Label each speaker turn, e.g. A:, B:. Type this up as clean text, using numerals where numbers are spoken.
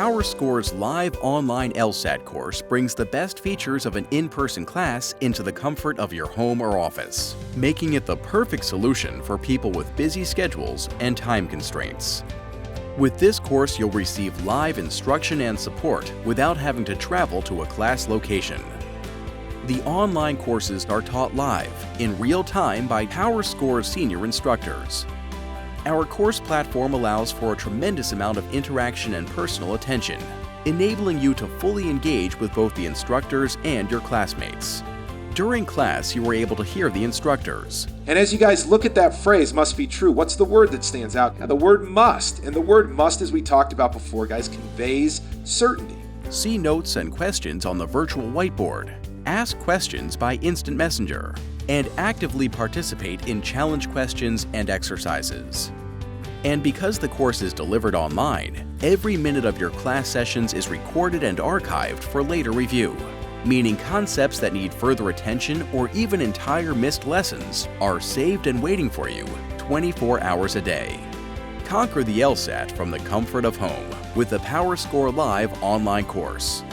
A: PowerScore's live online LSAT course brings the best features of an in-person class into the comfort of your home or office, making it the perfect solution for people with busy schedules and time constraints. With this course, you'll receive live instruction and support without having to travel to a class location. The online courses are taught live, in real time by PowerScore's senior instructors. Our course platform allows for a tremendous amount of interaction and personal attention, enabling you to fully engage with both the instructors and your classmates. During class, you are able to hear the instructors.
B: And as you guys look at that phrase, must be true, what's the word that stands out? The word must. And the word must, as we talked about before, guys, conveys certainty.
A: See notes and questions on the virtual whiteboard. Ask questions by instant messenger, and actively participate in challenge questions and exercises. And because the course is delivered online, every minute of your class sessions is recorded and archived for later review, meaning concepts that need further attention or even entire missed lessons are saved and waiting for you 24 hours a day. Conquer the LSAT from the comfort of home with the PowerScore Live online course.